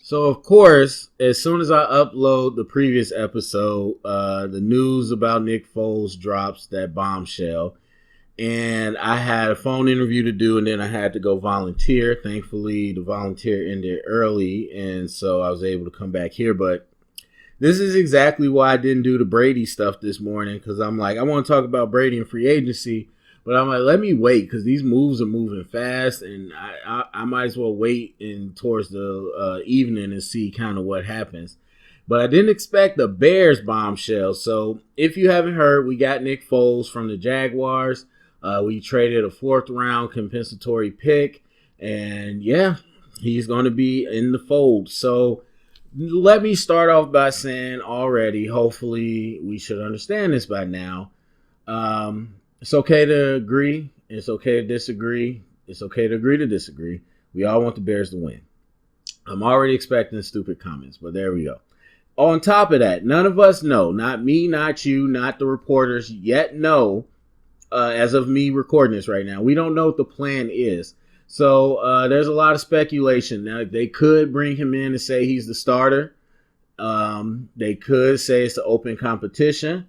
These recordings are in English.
So, of course, as soon as I upload the previous episode, the news about Nick Foles drops that bombshell. And I had a phone interview to do, and then I had to go volunteer. Thankfully, the volunteer ended early, and so I was able to come back here. But this is exactly why I didn't do the Brady stuff this morning, because I'm like, I want to talk about Brady and free agency, but I'm like, let me wait, because these moves are moving fast, and I might as well wait in towards the evening and see kind of what happens. But I didn't expect the Bears bombshell. So if you haven't heard, we got Nick Foles from the Jaguars. We traded a fourth round compensatory pick, and yeah, he's going to be in the fold. So let me start off by saying already, hopefully we should understand this by now. It's okay to agree. It's okay to disagree. It's okay to agree to disagree. We all want the Bears to win. I'm already expecting stupid comments, but there we go. On top of that, none of us know, not me, not you, not the reporters yet know, as of me recording this right now, we don't know what the plan is. So there's a lot of speculation. Now, they could bring him in and say he's the starter. They could say it's the open competition.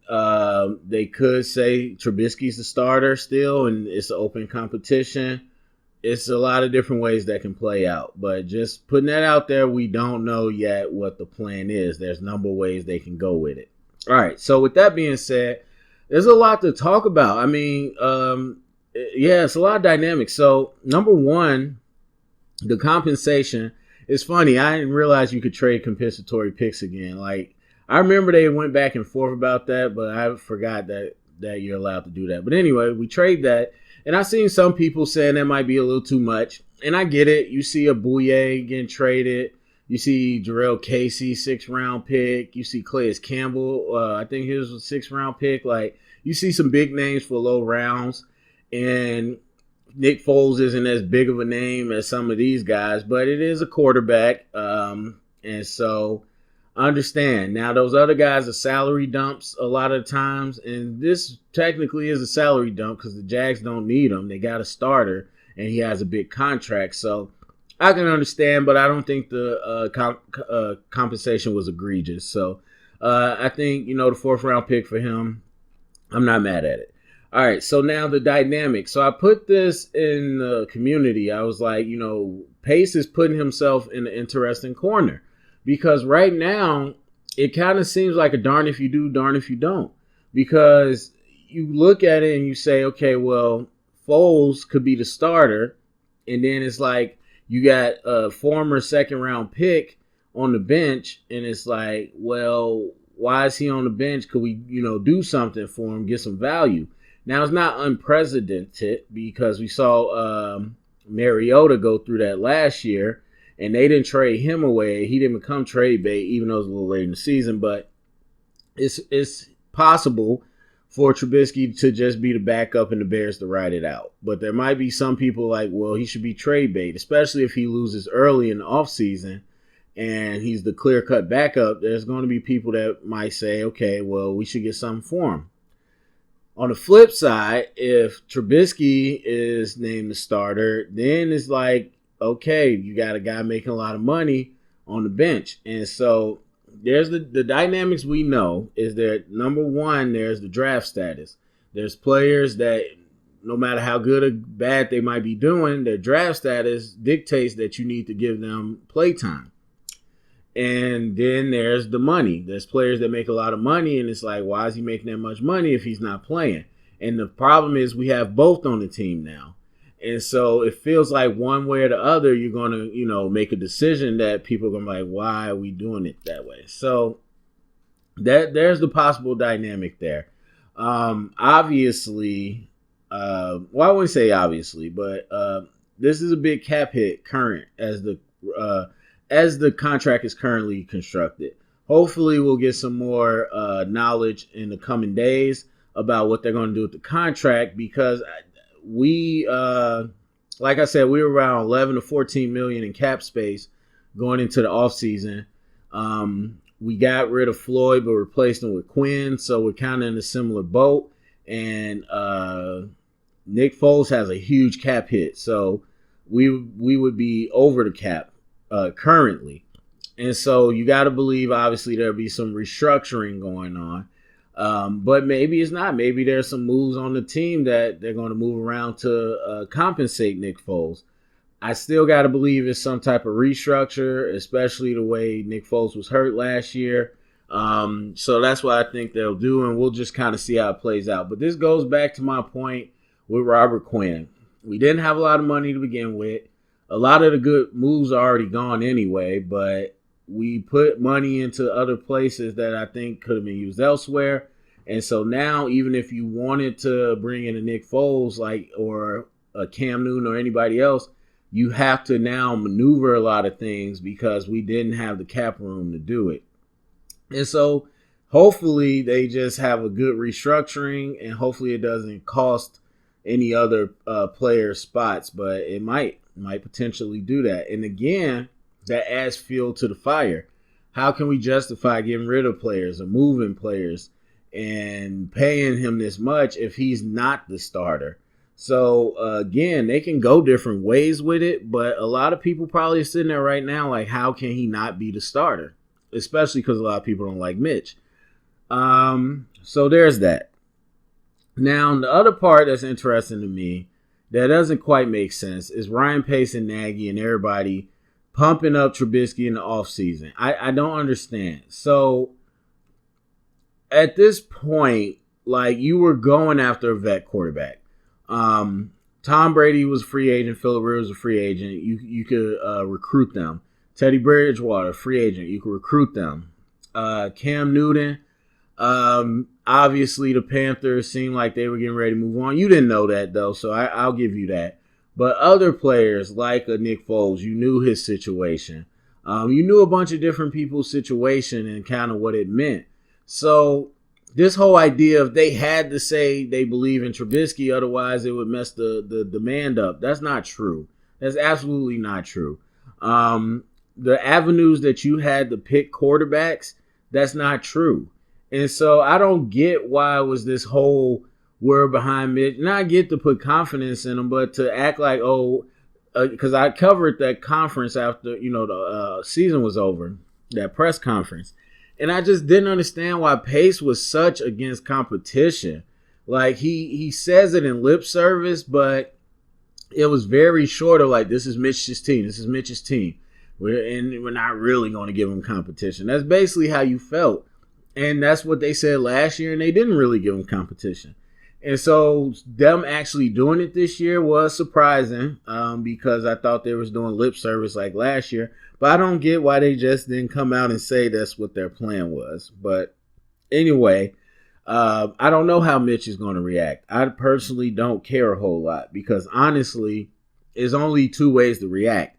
They could say Trubisky's the starter still, and it's an open competition. It's a lot of different ways that can play out. But just putting that out there, we don't know yet what the plan is. There's a number of ways they can go with it. All right, so with that being said, there's a lot to talk about. I mean, it's a lot of dynamics. So, number one, the compensation. It's funny. I didn't realize you could trade compensatory picks again. Like, I remember they went back and forth about that, but I forgot that you're allowed to do that. But anyway, we trade that. And I've seen some people saying that might be a little too much. And I get it. You see a Bouye getting traded. You see Jarrell Casey, 6th-round pick. You see Calais Campbell. I think he was a 6th-round pick. Like, you see some big names for low rounds. And Nick Foles isn't as big of a name as some of these guys, but it is a quarterback. And so I understand. Now, those other guys are salary dumps a lot of times. And this technically is a salary dump because the Jags don't need him. They got a starter, and he has a big contract. So I can understand, but I don't think the compensation was egregious. So I think, the 4th-round pick for him, I'm not mad at it. All right, so now the dynamic. So I put this in the community. I was like, Pace is putting himself in an interesting corner because right now it kind of seems like a darn if you do, darn if you don't. Because you look at it and you say, okay, well, Foles could be the starter, and then it's like you got a former 2nd-round pick on the bench, and it's like, well, why is he on the bench? Could we, do something for him, get some value? Now, it's not unprecedented because we saw Mariota go through that last year, and they didn't trade him away. He didn't become trade bait, even though it was a little late in the season. But it's possible for Trubisky to just be the backup and the Bears to ride it out. But there might be some people like, well, he should be trade bait, especially if he loses early in the offseason and he's the clear-cut backup. There's going to be people that might say, okay, well, we should get something for him. On the flip side, if Trubisky is named the starter, then it's like, okay, you got a guy making a lot of money on the bench. And so there's the dynamics we know is that, number one, there's the draft status. There's players that no matter how good or bad they might be doing, their draft status dictates that you need to give them playtime. And then there's the money. There's players that make a lot of money, and it's like, why is he making that much money if he's not playing? And the problem is we have both on the team now. And so it feels like one way or the other, you're going to, make a decision that people are going to be like, why are we doing it that way? So there's the possible dynamic there. Obviously, I wouldn't say obviously, but this is a big cap hit current as the contract is currently constructed. Hopefully we'll get some more knowledge in the coming days about what they're going to do with the contract because we, like I said, we were around 11 to 14 million in cap space going into the offseason. We got rid of Floyd, but replaced him with Quinn, so we're kind of in a similar boat. And Nick Foles has a huge cap hit, so we would be over the cap currently. And so you got to believe, obviously, there'll be some restructuring going on. But maybe it's not. Maybe there's some moves on the team that they're going to move around to compensate Nick Foles. I still got to believe it's some type of restructure, especially the way Nick Foles was hurt last year. So that's what I think they'll do, and we'll just kind of see how it plays out. But this goes back to my point with Robert Quinn. We didn't have a lot of money to begin with. A lot of the good moves are already gone anyway, but we put money into other places that I think could have been used elsewhere. And so now, even if you wanted to bring in a Nick Foles, or a Cam Newton or anybody else, you have to now maneuver a lot of things because we didn't have the cap room to do it. And so hopefully they just have a good restructuring, and hopefully it doesn't cost any other player spots, but it might potentially do that. And again, that adds fuel to the fire. How can we justify getting rid of players or moving players and paying him this much if he's not the starter? So again, they can go different ways with it, but a lot of people probably are sitting there right now like, how can he not be the starter? Especially because a lot of people don't like Mitch. So there's that. Now, the other part that's interesting to me that doesn't quite make sense is Ryan Pace and Nagy and everybody pumping up Trubisky in the offseason. I don't understand. So at this point, like, you were going after a vet quarterback. Tom Brady was a free agent. Phillip Rivers was a free agent. You could recruit them. Teddy Bridgewater, free agent. You could recruit them. Cam Newton. Obviously, the Panthers seemed like they were getting ready to move on. You didn't know that, though, so I'll give you that. But other players like a Nick Foles, you knew his situation. You knew a bunch of different people's situation and kind of what it meant. So this whole idea of they had to say they believe in Trubisky, otherwise it would mess the demand up. That's not true. That's absolutely not true. The avenues that you had to pick quarterbacks, that's not true. And so I don't get why it was this whole we're behind Mitch. And I get to put confidence in them, but to act like, because I covered that conference after, the season was over, that press conference. And I just didn't understand why Pace was such against competition. Like, he says it in lip service, but it was very short of like, this is Mitch's team. This is Mitch's team. We're not really going to give him competition. That's basically how you felt. And that's what they said last year, and they didn't really give him competition. And so them actually doing it this year was surprising because I thought they was doing lip service like last year. But I don't get why they just didn't come out and say that's what their plan was. But anyway, I don't know how Mitch is going to react. I personally don't care a whole lot because honestly, there's only two ways to react.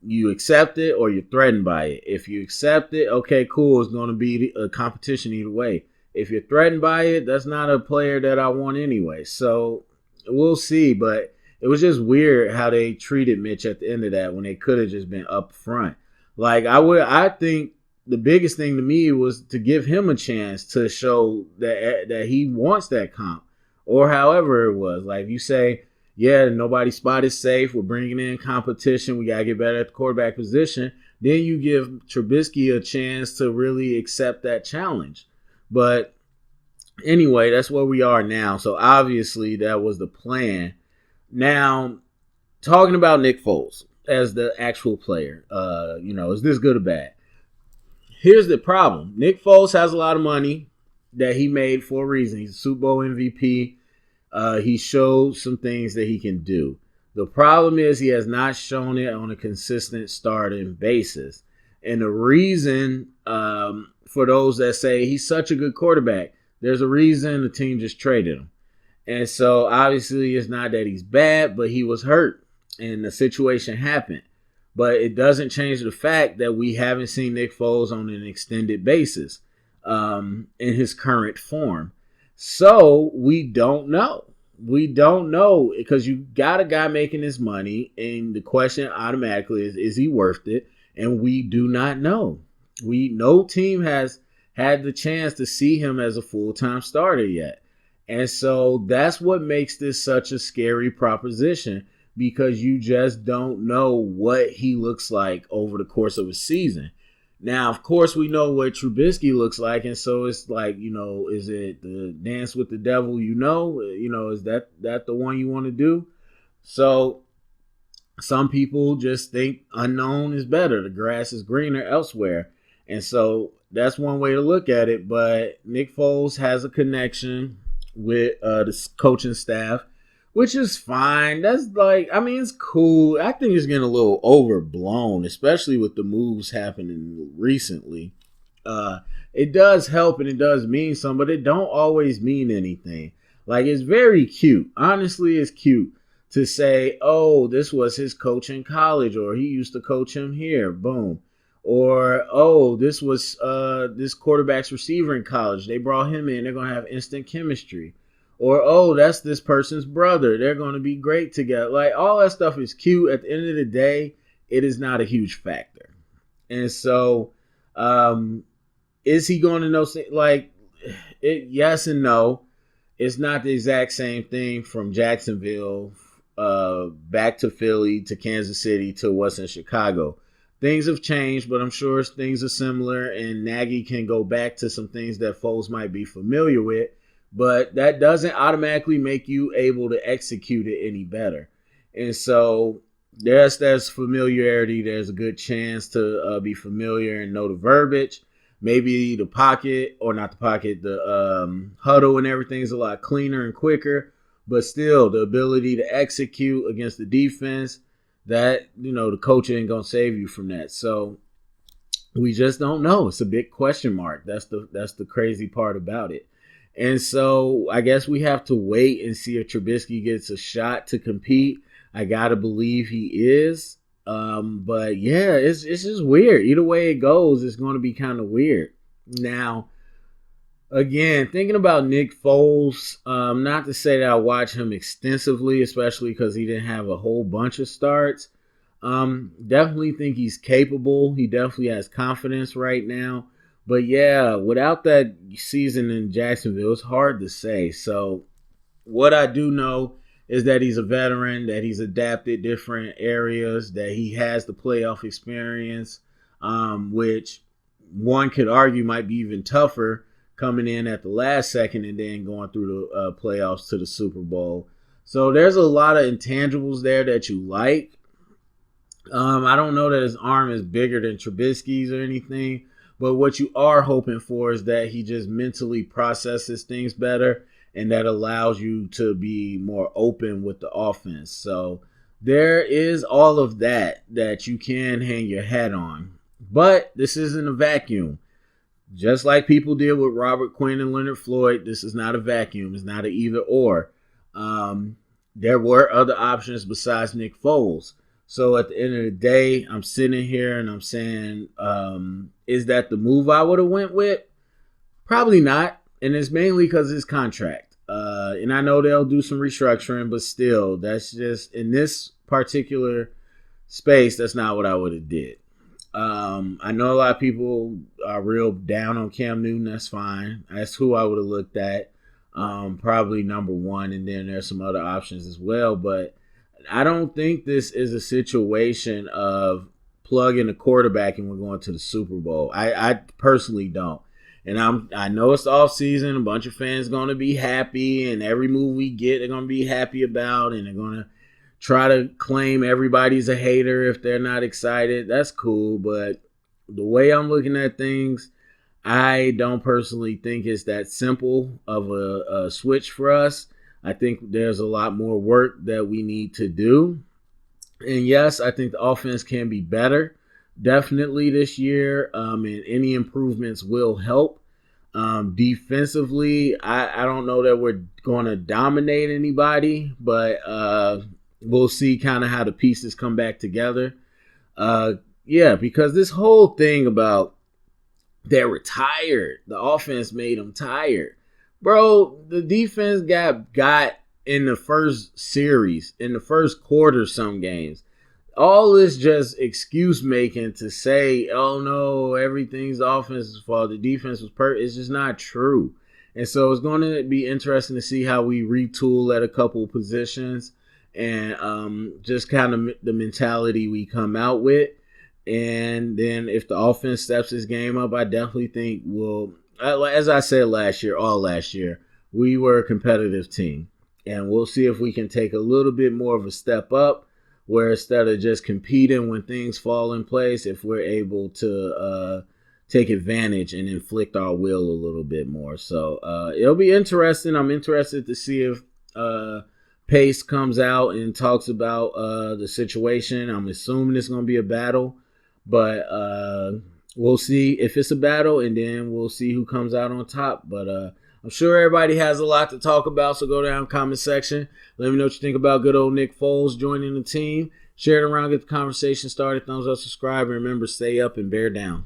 You accept it or you're threatened by it. If you accept it, okay, cool. It's going to be a competition either way. If you're threatened by it, that's not a player that I want anyway. So we'll see. But it was just weird how they treated Mitch at the end of that when they could have just been up front. Like, I think the biggest thing to me was to give him a chance to show that he wants that comp or however it was. Like, you say, yeah, nobody's spot is safe. We're bringing in competition. We got to get better at the quarterback position. Then you give Trubisky a chance to really accept that challenge. But anyway, that's where we are now. So obviously that was the plan. Now, talking about Nick Foles as the actual player, is this good or bad? Here's the problem. Nick Foles has a lot of money that he made for a reason. He's a Super Bowl MVP. He showed some things that he can do. The problem is he has not shown it on a consistent starting basis. And the reason for those that say he's such a good quarterback, there's a reason the team just traded him. And so obviously it's not that he's bad, but he was hurt and the situation happened. But it doesn't change the fact that we haven't seen Nick Foles on an extended basis in his current form. So we don't know. We don't know because you got a guy making his money, and the question automatically is he worth it? And we do not know. No team has had the chance to see him as a full-time starter yet. And so that's what makes this such a scary proposition because you just don't know what he looks like over the course of a season. Now, of course, we know what Trubisky looks like, and so it's like, is it the dance with the devil? Is that the one you want to do? So some people just think unknown is better. The grass is greener elsewhere. And so that's one way to look at it. But Nick Foles has a connection with the coaching staff, which is fine. That's it's cool. I think it's getting a little overblown, especially with the moves happening recently. It does help and it does mean something, but it don't always mean anything. Like, it's very cute. Honestly, it's cute to say, oh, this was his coach in college, or he used to coach him here. Boom. Or, oh, this was this quarterback's receiver in college. They brought him in. They're going to have instant chemistry. Or, oh, that's this person's brother. They're going to be great together. Like, all that stuff is cute. At the end of the day, it is not a huge factor. And so, is he going to know? Like, yes and no. It's not the exact same thing from Jacksonville back to Philly to Kansas City to what's in Chicago. Things have changed, but I'm sure things are similar, and Nagy can go back to some things that Foles might be familiar with, but that doesn't automatically make you able to execute it any better. And so there's familiarity. There's a good chance to be familiar and know the verbiage. Maybe the pocket, or not the pocket, the huddle and everything is a lot cleaner and quicker, but still the ability to execute against the defense, that, the coach ain't going to save you from that. So we just don't know. It's a big question mark. That's the crazy part about it. And so I guess we have to wait and see if Trubisky gets a shot to compete. I got to believe he is. But yeah, it's just weird. Either way it goes, it's going to be kind of weird. Now, again, thinking about Nick Foles, not to say that I watch him extensively, especially because he didn't have a whole bunch of starts. Definitely think he's capable. He definitely has confidence right now. But yeah, without that season in Jacksonville, it's hard to say. So what I do know is that he's a veteran, that he's adapted different areas, that he has the playoff experience, which one could argue might be even tougher coming in at the last second and then going through the playoffs to the Super Bowl. So there's a lot of intangibles there that you like. I don't know that his arm is bigger than Trubisky's or anything, but what you are hoping for is that he just mentally processes things better, and that allows you to be more open with the offense. So there is all of that you can hang your hat on. But this isn't a vacuum. Just like people did with Robert Quinn and Leonard Floyd, this is not a vacuum. It's not an either or. There were other options besides Nick Foles. So at the end of the day, I'm sitting here and I'm saying, is that the move I would have went with? Probably not. And it's mainly because of his contract. And I know they'll do some restructuring, but still, that's just, in this particular space, that's not what I would have did. I know a lot of people are real down on Cam Newton. That's fine. That's who I would have looked at. Probably number one, and then there's some other options as well. But I don't think this is a situation of plug in a quarterback and we're going to the Super Bowl. I personally don't. And I know it's the offseason. A bunch of fans going to be happy, and every move we get, they're going to be happy about, and they're going to try to claim everybody's a hater if they're not excited. That's cool, but the way I'm looking at things, I don't personally think it's that simple of a switch for us. I think there's a lot more work that we need to do. And yes, I think the offense can be better, definitely this year, and any improvements will help. Defensively, I don't know that we're going to dominate anybody, but we'll see kind of how the pieces come back together. Yeah, because this whole thing about they're retired, the offense made them tired. Bro, the defense got in the first series, in the first quarter, some games. All this just excuse making to say, oh no, everything's the offense's fault. The defense was perfect. It's just not true. And so it's going to be interesting to see how we retool at a couple of positions and just kind of the mentality we come out with. And then if the offense steps this game up, I definitely think we'll, as I said last year, we were a competitive team. And we'll see if we can take a little bit more of a step up, where instead of just competing when things fall in place, if we're able to take advantage and inflict our will a little bit more. So it'll be interesting. I'm interested to see if Pace comes out and talks about the situation. I'm assuming it's going to be a battle, but we'll see if it's a battle, and then we'll see who comes out on top. But I'm sure everybody has a lot to talk about, so go down in the comment section. Let me know what you think about good old Nick Foles joining the team. Share it around, get the conversation started. Thumbs up, subscribe, and remember, stay up and bear down.